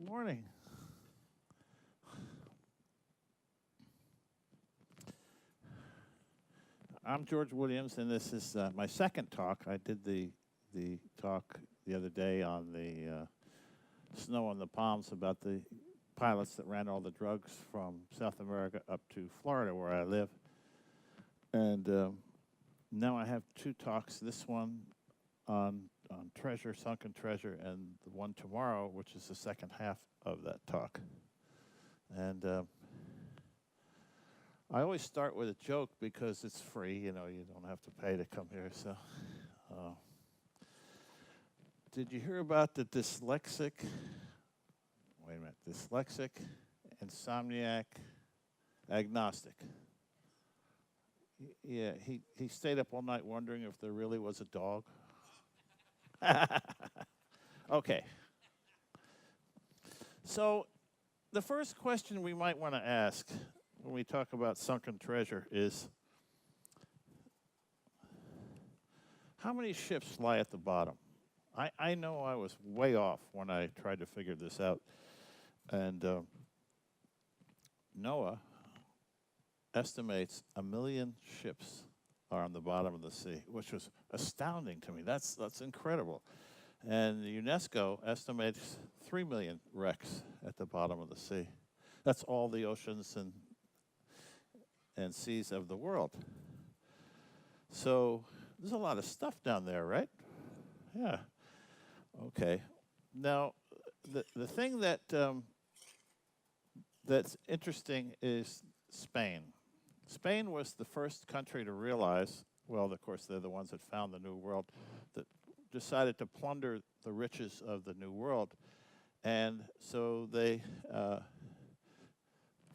Morning. I'm George Williams, and this is my second talk. I did the talk the other day on the snow on the palms about the pilots that ran all the drugs from South America up to Florida, where I live. And now I have two talks. This one on treasure, sunken treasure, and the one tomorrow, which is the second half of that talk. And I always start with a joke because it's free. You don't have to pay to come here. So, did you hear about the dyslexic? Wait a minute, dyslexic, insomniac, agnostic. Yeah, he stayed up all night wondering if there really was a dog. Okay. So, the first question we might want to ask when we talk about sunken treasure is, how many ships lie at the bottom? I know I was way off when I tried to figure this out. And NOAA estimates 1 million ships are on the bottom of the sea, which was astounding to me. That's incredible. And UNESCO estimates 3 million wrecks at the bottom of the sea. That's all the oceans and seas of the world. So there's a lot of stuff down there, right? Yeah. Okay. Now, the thing that that's interesting is Spain. Spain was the first country to realize, well, of course, they're the ones that found the New World, that decided to plunder the riches of the New World. And so they,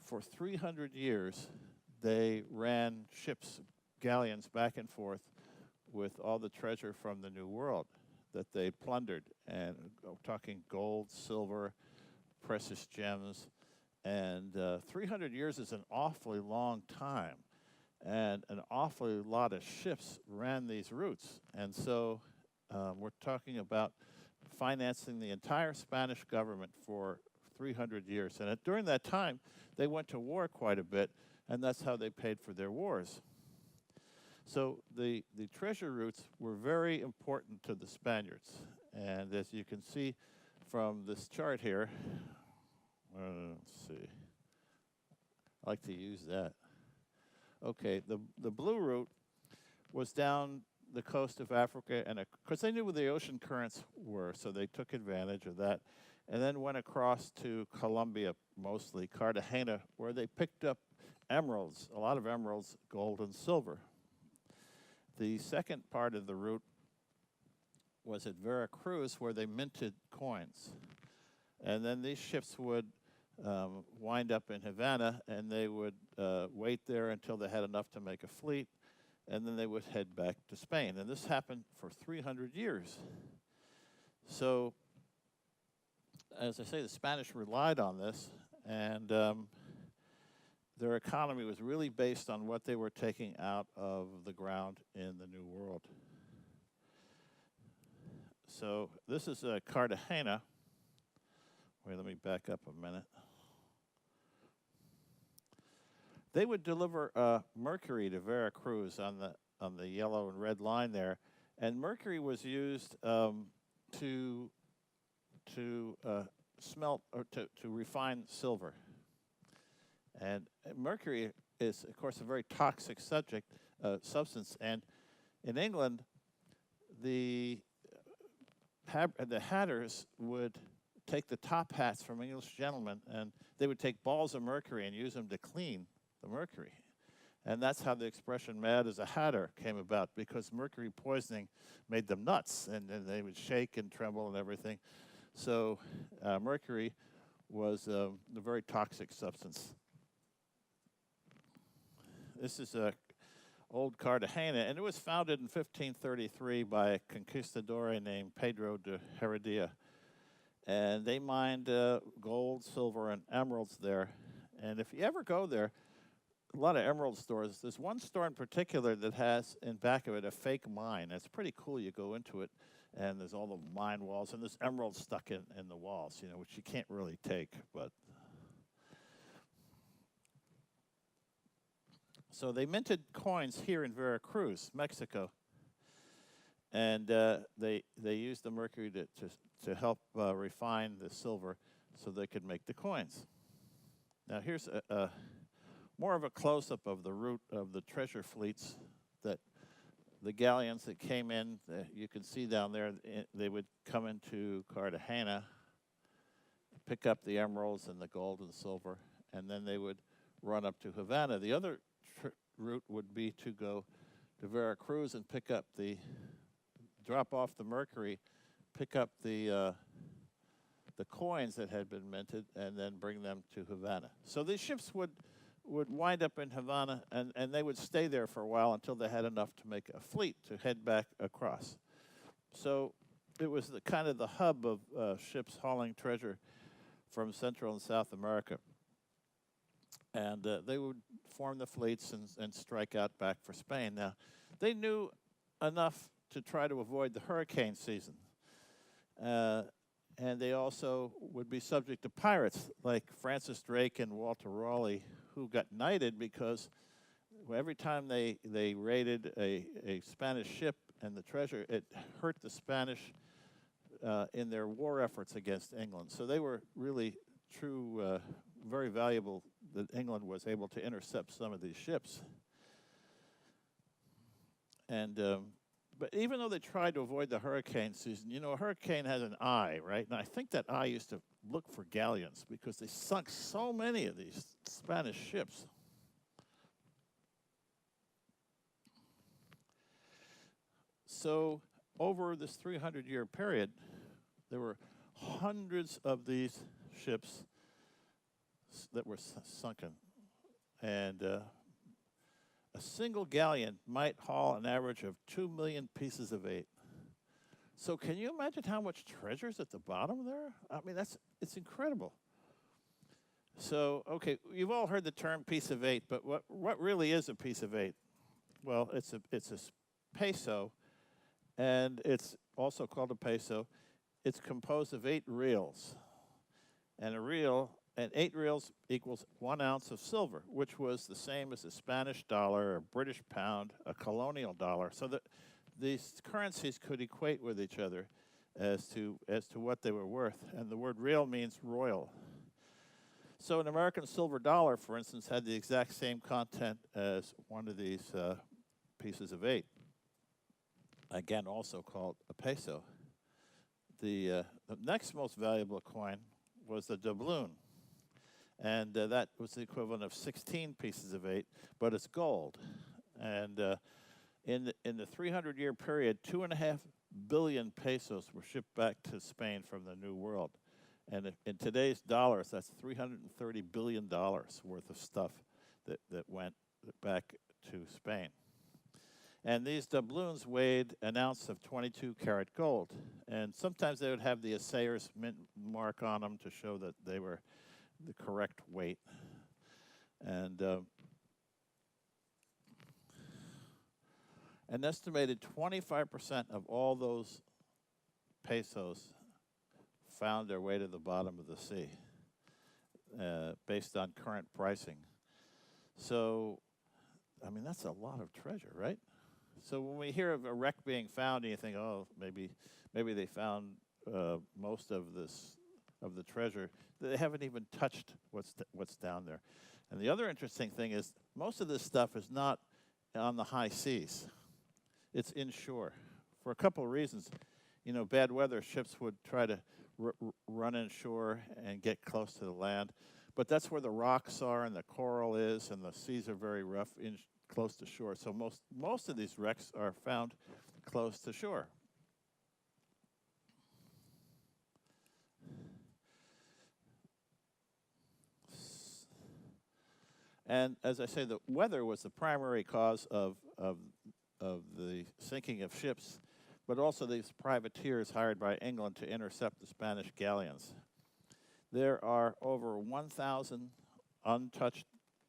for 300 years, they ran ships, galleons, back and forth with all the treasure from the New World that they plundered. And talking gold, silver, precious gems. And 300 years is an awfully long time. And an awfully lot of ships ran these routes. And so we're talking about financing the entire Spanish government for 300 years. And during that time, they went to war quite a bit, and that's how they paid for their wars. So the treasure routes were very important to the Spaniards. And as you can see from this chart here, let's see. I like to use that. Okay, the blue route was down the coast of Africa, and because they knew where the ocean currents were, so they took advantage of that, and then went across to Colombia, mostly Cartagena, where they picked up emeralds, a lot of emeralds, gold and silver. The second part of the route was at Veracruz, where they minted coins. And then these ships would wind up in Havana, and they would wait there until they had enough to make a fleet, and then they would head back to Spain. And this happened for 300 years. So, as I say, the Spanish relied on this, and their economy was really based on what they were taking out of the ground in the New World. So this is Cartagena. Wait, let me back up a minute. They would deliver mercury to Veracruz on the yellow and red line there, and mercury was used to smelt or to refine silver. And mercury is, of course, a very toxic substance. And in England, the hatters would take the top hats from English gentlemen, and they would take balls of mercury and use them to clean the mercury. And that's how the expression "mad as a hatter" came about, because mercury poisoning made them nuts, and they would shake and tremble and everything. So mercury was a very toxic substance. This is old Cartagena, and it was founded in 1533 by a conquistador named Pedro de Heredia. And they mined gold, silver, and emeralds there. And if you ever go there, a lot of emerald stores. There's one store in particular that has in back of it a fake mine. It's pretty cool. You go into it, and there's all the mine walls, and there's emeralds stuck in the walls, which you can't really take. But so they minted coins here in Veracruz, Mexico, and they used the mercury to help refine the silver so they could make the coins. Now here's a more of a close-up of the route of the treasure fleets that the galleons that came in. You can see down there, they would come into Cartagena, pick up the emeralds and the gold and silver, and then they would run up to Havana. The other route would be to go to Veracruz and drop off the mercury, pick up the coins that had been minted, and then bring them to Havana. So these ships would wind up in Havana, and they would stay there for a while until they had enough to make a fleet to head back across. So it was kind of the hub of ships hauling treasure from Central and South America. And they would form the fleets and strike out back for Spain. Now, they knew enough to try to avoid the hurricane season. And they also would be subject to pirates like Francis Drake and Walter Raleigh, who got knighted because every time they raided a Spanish ship and the treasure, it hurt the Spanish in their war efforts against England. So they were really very valuable that England was able to intercept some of these ships. And but even though they tried to avoid the hurricane season, a hurricane has an eye, right? And I think that eye used to look for galleons because they sunk so many of these Spanish ships. So over this 300-year period, there were hundreds of these ships that were sunken. And a single galleon might haul an average of 2 million pieces of eight. So can you imagine how much treasure's at the bottom there? I mean, it's incredible. So, okay, you've all heard the term piece of eight, but what really is a piece of eight? Well, it's a peso, and it's also called a peso. It's composed of 8 reals. And 8 reals equals 1 ounce of silver, which was the same as a Spanish dollar, a British pound, a colonial dollar. So that these currencies could equate with each other as to what they were worth. And the word real means royal. So an American silver dollar, for instance, had the exact same content as one of these pieces of 8. Again, also called a peso. The next most valuable coin was the doubloon. And that was the equivalent of 16 pieces of 8, but it's gold. And in the 300-year period, 2.5 billion pesos were shipped back to Spain from the New World. And in today's dollars, that's $330 billion worth of stuff that went back to Spain. And these doubloons weighed an ounce of 22-karat gold. And sometimes they would have the assayer's mint mark on them to show that they were the correct weight. And an estimated 25% of all those pesos found their way to the bottom of the sea, based on current pricing. So, I mean, that's a lot of treasure, right? So when we hear of a wreck being found, and you think, oh, maybe they found most of the treasure, they haven't even touched what's down there. And the other interesting thing is most of this stuff is not on the high seas. It's inshore for a couple of reasons. Bad weather, ships would try to run inshore and get close to the land. But that's where the rocks are and the coral is, and the seas are very rough close to shore. So most of these wrecks are found close to shore. And as I say, the weather was the primary cause of the sinking of ships, but also these privateers hired by England to intercept the Spanish galleons. There are over 1,000 untouched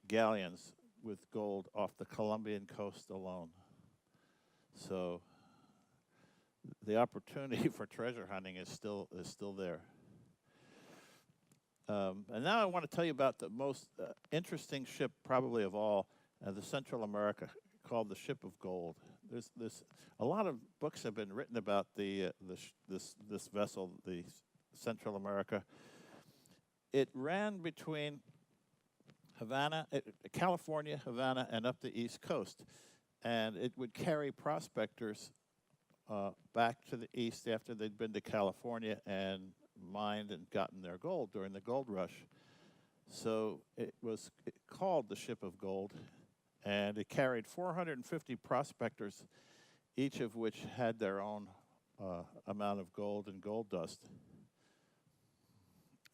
galleons with gold off the Colombian coast alone. So the opportunity for treasure hunting is still there. And now I want to tell you about the most interesting ship, probably of all, the Central America, called the Ship of Gold. There's a lot of books have been written about this vessel, the Central America. It ran between California, Havana, and up the East Coast, and it would carry prospectors back to the east after they'd been to California and mined and gotten their gold during the gold rush. So it was called the Ship of Gold, and it carried 450 prospectors, each of which had their own amount of gold and gold dust.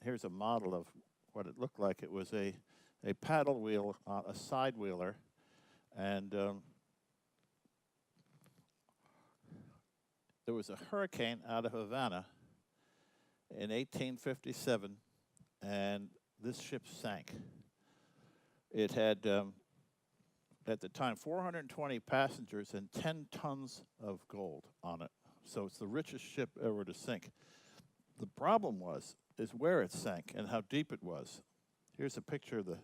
Here's a model of what it looked like. It was a paddle wheel, a side wheeler, and there was a hurricane out of Havana in 1857, and this ship sank. It had, at the time, 420 passengers and 10 tons of gold on it. So it's the richest ship ever to sink. The problem is where it sank and how deep it was. Here's a picture of the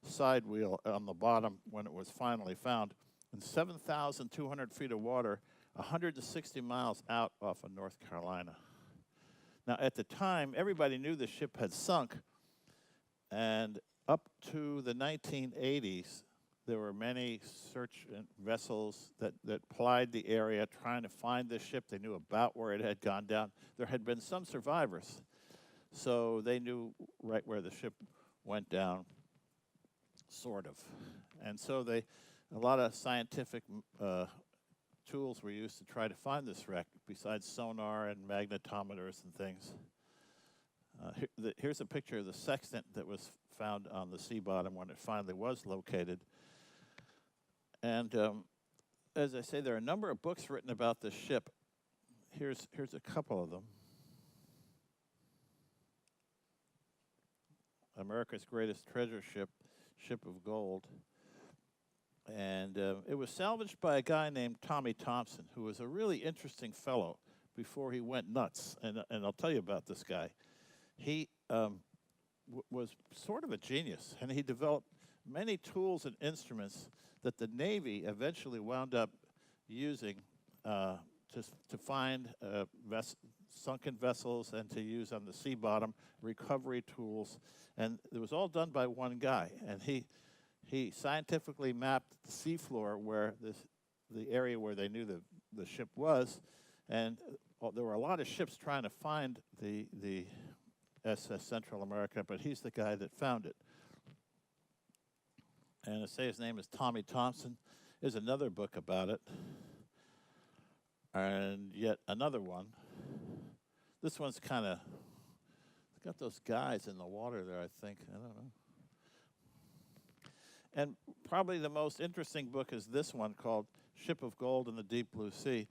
side wheel on the bottom when it was finally found. In 7,200 feet of water, 160 miles out off of North Carolina. Now, at the time, everybody knew the ship had sunk, and up to the 1980s, there were many search vessels that plied the area trying to find the ship. They knew about where it had gone down. There had been some survivors, so they knew right where the ship went down, sort of. And so a lot of scientific tools were used to try to find this wreck, besides sonar and magnetometers and things. Here's a picture of the sextant that was found on the sea bottom when it finally was located. And as I say, there are a number of books written about this ship. Here's a couple of them. America's Greatest Treasure Ship, Ship of Gold. And it was salvaged by a guy named Tommy Thompson, who was a really interesting fellow before he went nuts. And I'll tell you about this guy. He was sort of a genius, and he developed many tools and instruments that the Navy eventually wound up using to find sunken vessels and to use on the sea bottom, recovery tools. And it was all done by one guy. And he scientifically mapped the seafloor where the area where they knew the ship was. And there were a lot of ships trying to find the SS Central America, but he's the guy that found it. And I say his name is Tommy Thompson. There's another book about it. And yet another one. This one's kind of, it's got those guys in the water there, I think. I don't know. And probably the most interesting book is this one called Ship of Gold in the Deep Blue Sea.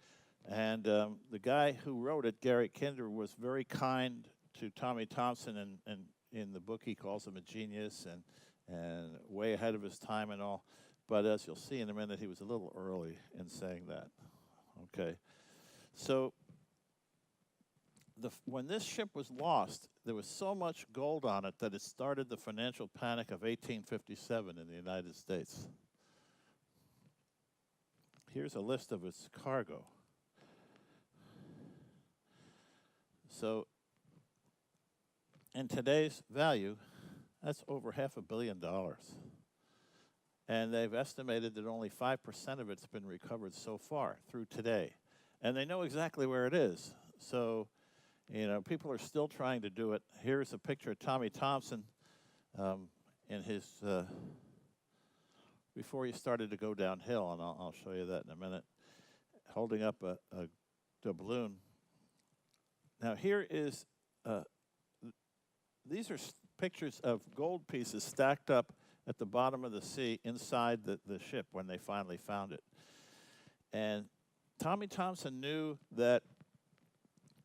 And the guy who wrote it, Gary Kinder, was very kind to Tommy Thompson, and in the book he calls him a genius and way ahead of his time and all. But as you'll see in a minute, he was a little early in saying that. Okay. So when this ship was lost, there was so much gold on it that it started the financial panic of 1857 in the United States. Here's a list of its cargo. So in today's value, that's over $500 million. And they've estimated that only 5% of it's been recovered so far through today. And they know exactly where it is. So, people are still trying to do it. Here's a picture of Tommy Thompson in his, before he started to go downhill, and I'll show you that in a minute, holding up a doubloon. Now here is, these are pictures of gold pieces stacked up at the bottom of the sea inside the ship when they finally found it. And Tommy Thompson knew that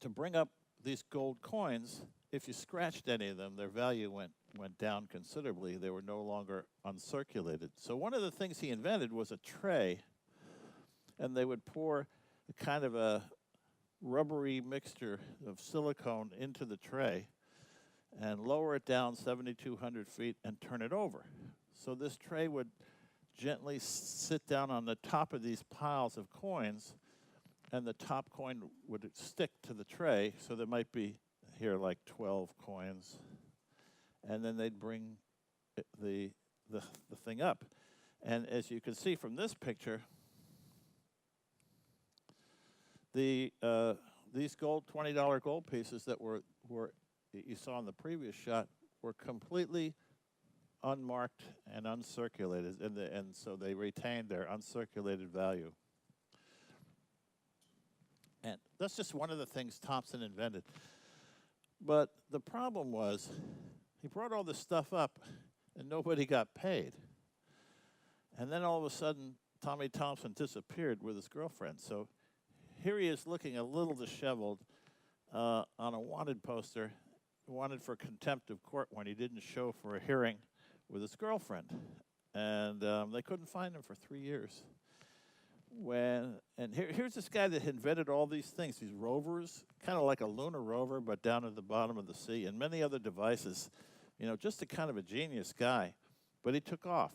to bring up these gold coins, if you scratched any of them, their value went down considerably. They were no longer uncirculated. So one of the things he invented was a tray, and they would pour kind of a rubbery mixture of silicone into the tray and lower it down 7,200 feet and turn it over. So this tray would gently sit down on the top of these piles of coins, and the top coin would stick to the tray. So there might be here like 12 coins, and then they'd bring the thing up. And as you can see from this picture, these $20 gold pieces that you saw in the previous shot were completely unmarked and uncirculated, and so they retained their uncirculated value. And that's just one of the things Thompson invented. But the problem was, he brought all this stuff up, and nobody got paid. And then all of a sudden, Tommy Thompson disappeared with his girlfriend. So here he is looking a little disheveled on a wanted poster, wanted for contempt of court when he didn't show for a hearing with his girlfriend. And they couldn't find him for 3 years. Here's this guy that invented all these things, these rovers, kind of like a lunar rover, but down at the bottom of the sea, and many other devices. Just a kind of a genius guy. But he took off.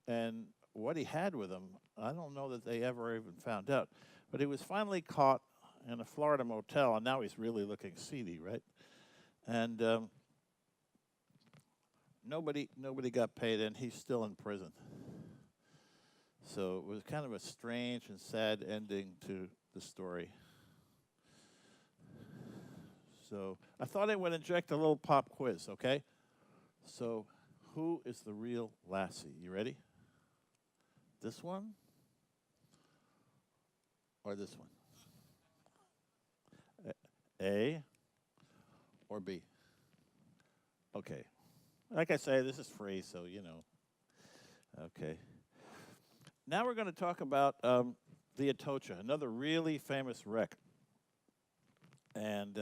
And what he had with him, I don't know that they ever even found out. But he was finally caught in a Florida motel, and now he's really looking seedy, right? And nobody got paid, and he's still in prison. So it was kind of a strange and sad ending to the story. So I thought I would inject a little pop quiz, okay? So who is the real Lassie? You ready? This one or this one? A or B? Okay. Like I say, this is free, so Okay. Now we're going to talk about the Atocha, another really famous wreck. And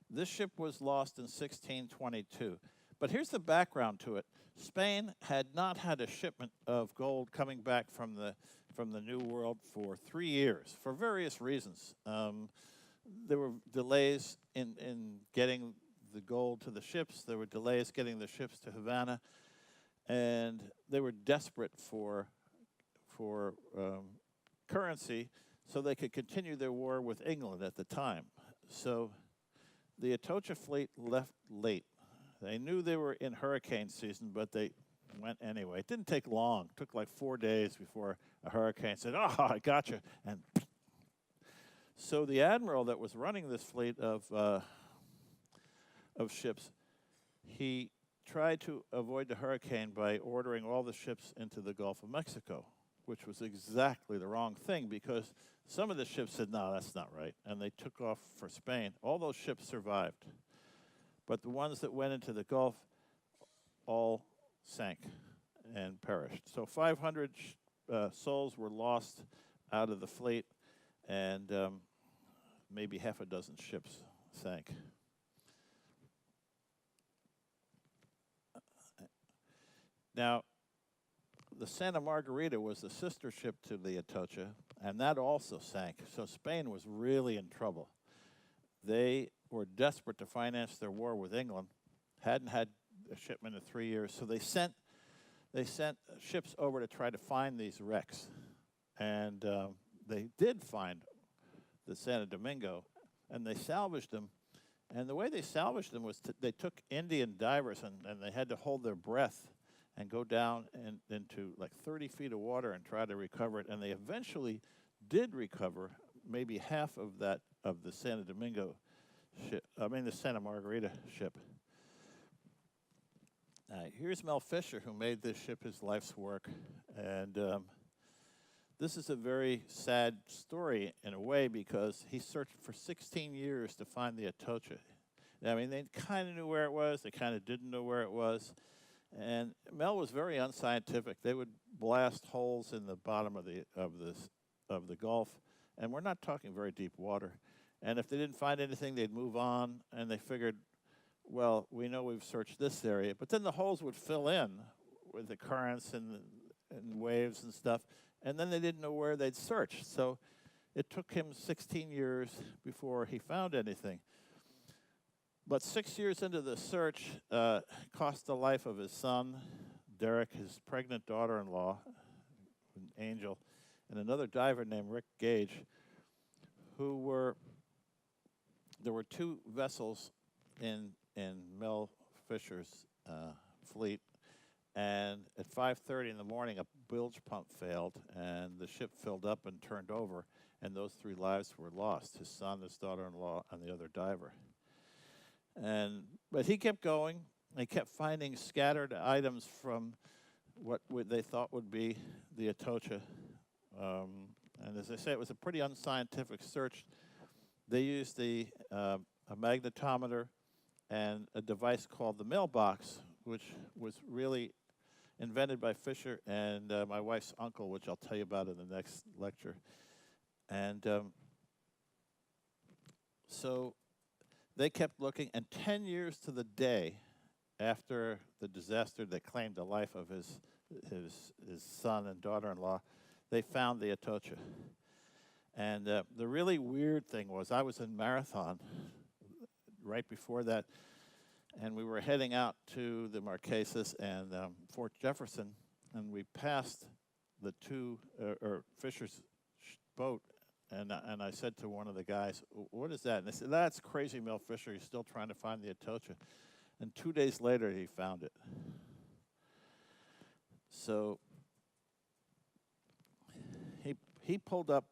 this ship was lost in 1622. But here's the background to it. Spain had not had a shipment of gold coming back from the New World for 3 years, for various reasons. There were delays in getting the gold to the ships. There were delays getting the ships to Havana. And they were desperate for currency so they could continue their war with England at the time. So the Atocha fleet left late. They knew they were in hurricane season, but they went anyway. It didn't take long. It took like 4 days before a hurricane said, "Oh, I got you." And so the admiral that was running this fleet of ships, he tried to avoid the hurricane by ordering all the ships into the Gulf of Mexico, which was exactly the wrong thing because some of the ships said, "No, that's not right," and they took off for Spain. All those ships survived. But the ones that went into the Gulf all sank and perished. So 500 souls were lost out of the fleet, and maybe half a dozen ships sank. Now, the Santa Margarita was the sister ship to the Atocha, and that also sank. So Spain was really in trouble. They were desperate to finance their war with England, hadn't had a shipment in 3 years, so they sent ships over to try to find these wrecks. And they did find the Santo Domingo, and they salvaged them. And the way they salvaged them was they took Indian divers, and they had to hold their breath and go down into like 30 feet of water and try to recover it. And they eventually did recover maybe half of the Santo Domingo ship. The Santa Margarita ship. Here's Mel Fisher, who made this ship his life's work. And this is a very sad story in a way because he searched for 16 years to find the Atocha. They kind of knew where it was. They kind of didn't know where it was. And Mel was very unscientific. They would blast holes in the bottom of the Gulf, and we're not talking very deep water. And if they didn't find anything, they'd move on, and they figured, well, we know we've searched this area. But then the holes would fill in with the currents and waves and stuff, and then they didn't know where they'd search. So It took him 16 years before he found anything. But 6 years into the search, cost the life of his son, Derek, his pregnant daughter-in-law, Angel, and another diver named Rick Gage, there were two vessels in Mel Fisher's fleet, and at 5:30 in the morning, a bilge pump failed, and the ship filled up and turned over, and those three lives were lost: his son, his daughter-in-law, and the other diver. But he kept going. They kept finding scattered items from what they thought would be the Atocha. And as I say, it was a pretty unscientific search. They used a magnetometer and a device called the mailbox, which was really invented by Fisher and my wife's uncle, which I'll tell you about in the next lecture. And so they kept looking, and 10 years to the day after the disaster that claimed the life of his son and daughter-in-law, they found the Atocha. And the really weird thing was, I was in Marathon right before that, and we were heading out to the Marquesas and Fort Jefferson, and we passed the Fisher's boat, and I said to one of the guys, "What is that?" And they said, "That's Crazy Mel Fisher. He's still trying to find the Atocha." And 2 days later, he found it. So he pulled up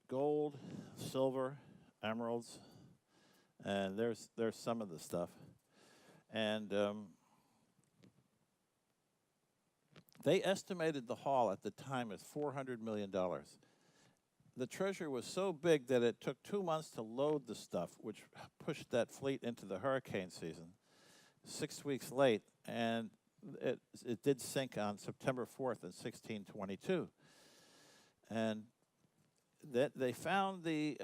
gold, silver, emeralds, and there's some of the stuff. And they estimated the haul at the time as $400 million. The treasure was so big that it took 2 months to load the stuff, which pushed that fleet into the hurricane season. 6 weeks late, and it did sink on September 4th in 1622. And that they found the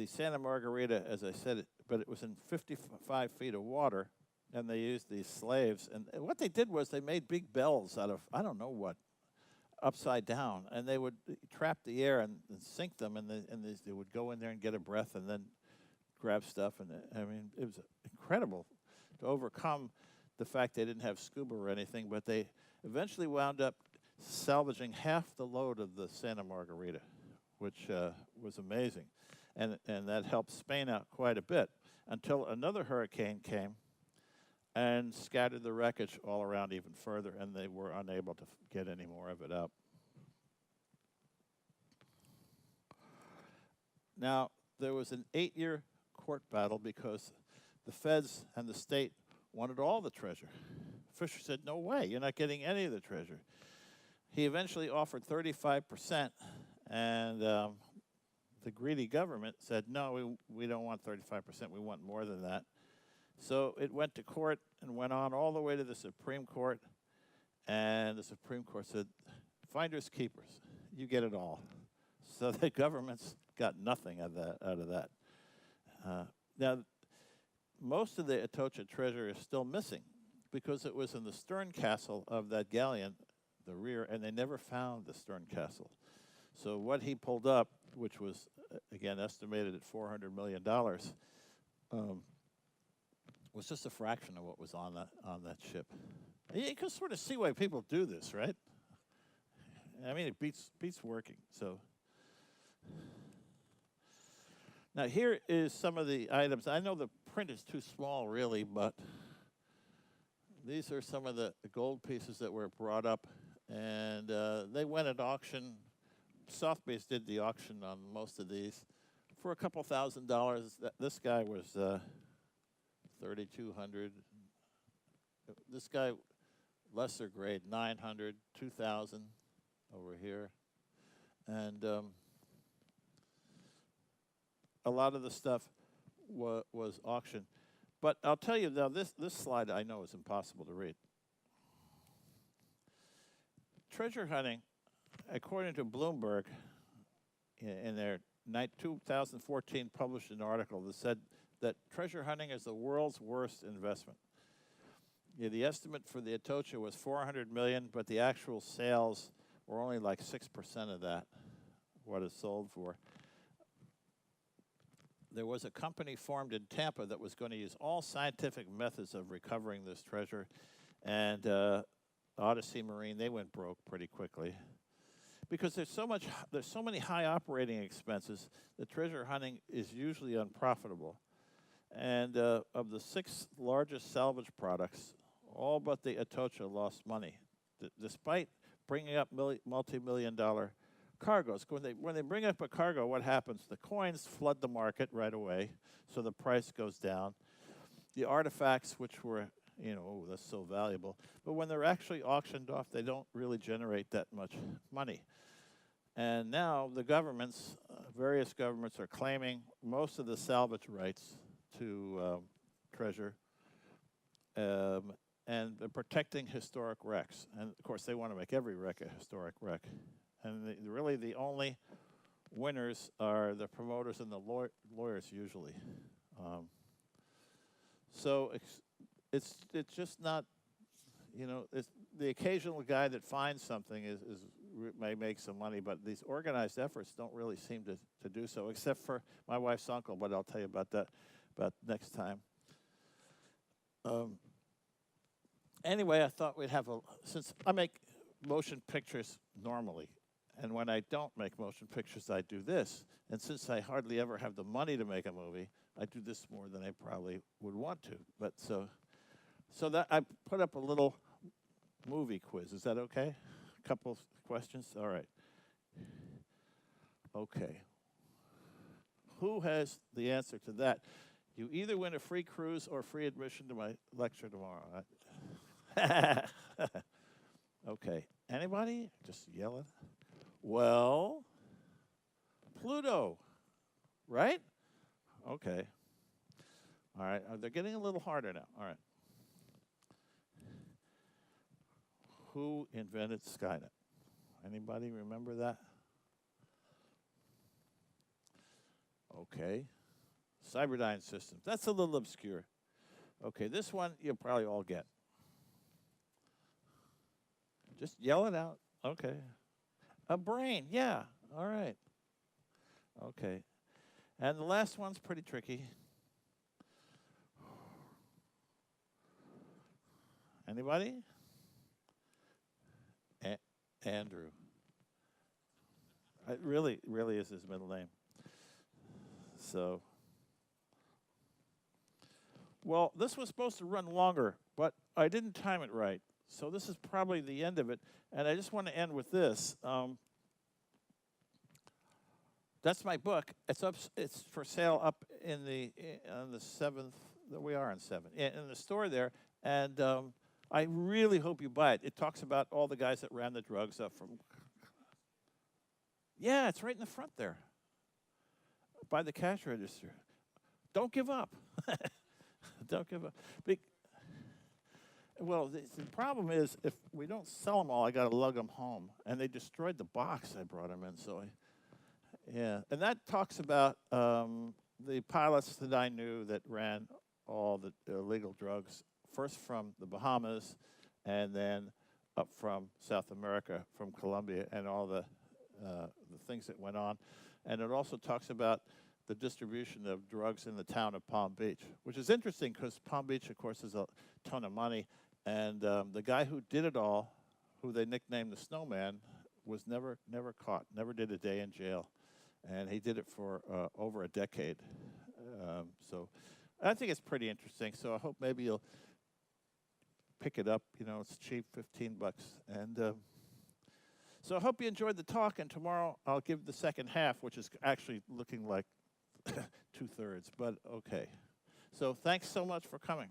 Santa Margarita, as I said, but it was in 55 feet of water, and they used these slaves. And what they did was they made big bells out of, I don't know what, upside down, and they would trap the air and sink them, and they would go in there and get a breath and then grab stuff. And I mean, it was incredible to overcome the fact they didn't have scuba or anything, but they eventually wound up salvaging half the load of the Santa Margarita, which was amazing. And that helped Spain out quite a bit until another hurricane came and scattered the wreckage all around even further, and they were unable to get any more of it up. Now, there was an 8-year court battle because the feds and the state wanted all the treasure. Fisher said, "No way, you're not getting any of the treasure." He eventually offered 35%, and the greedy government said, "No, we don't want 35%, we want more than that." So it went to court and went on all the way to the Supreme Court, and the Supreme Court said, "Finders keepers, you get it all." So the government's got nothing out of that. Now, most of the Atocha treasure is still missing because it was in the stern castle of that galleon, the rear, and they never found the stern castle. So what he pulled up, which was, again, estimated at $400 million, was just a fraction of what was on that ship. You can sort of see why people do this, right? I mean, it beats working. So now here is some of the items. I know the print is too small, really, but these are some of the gold pieces that were brought up, and they went at auction. Sotheby's did the auction on most of these for a couple $1,000s. This guy was $3,200. This guy, lesser grade, $900, $2,000 over here, and a lot of the stuff was auctioned. But I'll tell you now, this slide I know is impossible to read. Treasure hunting, according to Bloomberg, in their 2014 published an article that said that treasure hunting is the world's worst investment. Yeah, the estimate for the Atocha was $400 million, but the actual sales or only like 6% of that, what it's sold for. There was a company formed in Tampa that was going to use all scientific methods of recovering this treasure, and Odyssey Marine, they went broke pretty quickly because there's so many high operating expenses. The treasure hunting is usually unprofitable, and of the 6 largest salvage products, all but the Atocha lost money, despite bringing up multi-million-dollar cargoes. When they bring up a cargo, what happens? The coins flood the market right away, so the price goes down. The artifacts, which were, oh, that's so valuable, but when they're actually auctioned off, they don't really generate that much money. And now the governments, various governments, are claiming most of the salvage rights to treasure, and they're protecting historic wrecks. And of course, they want to make every wreck a historic wreck. And really, the only winners are the promoters and the lawyers usually. So it's just not, it's the occasional guy that finds something may make some money, but these organized efforts don't really seem to do so, except for my wife's uncle. But I'll tell you about that next time. Anyway, I thought we'd have since I make motion pictures normally. And when I don't make motion pictures, I do this. And since I hardly ever have the money to make a movie, I do this more than I probably would want to. But so that I put up a little movie quiz. Is that okay? A couple questions? All right. Okay. Who has the answer to that? You either win a free cruise or free admission to my lecture tomorrow. Okay. Anybody? Just yell it. Well, Pluto, right? Okay. All right. They're getting a little harder now. All right. Who invented Skynet? Anybody remember that? Okay. Cyberdyne Systems. That's a little obscure. Okay, this one you'll probably all get. Just yell it out. Okay. A brain, yeah. All right. Okay. And the last one's pretty tricky. Anybody? Andrew. It really is his middle name. So, well, this was supposed to run longer, but I didn't time it right. So this is probably the end of it, and I just want to end with this. That's my book. It's for sale up on the 7th. We are on 7th in the store there, and I really hope you buy it. It talks about all the guys that ran the drugs up from. Yeah, it's right in the front there, by the cash register. Don't give up. Don't give up. Well, the problem is if we don't sell them all, I got to lug them home, and they destroyed the box I brought them in. So, yeah, and that talks about the pilots that I knew that ran all the illegal drugs, first from the Bahamas, and then up from South America, from Colombia, and all the things that went on. And it also talks about the distribution of drugs in the town of Palm Beach, which is interesting because Palm Beach, of course, is a ton of money. And the guy who did it all, who they nicknamed the Snowman, was never caught, never did a day in jail. And he did it for over a decade. So I think it's pretty interesting. So I hope maybe you'll pick it up. It's cheap, $15. And so I hope you enjoyed the talk. And tomorrow I'll give the second half, which is actually looking like 2/3. But okay. So thanks so much for coming.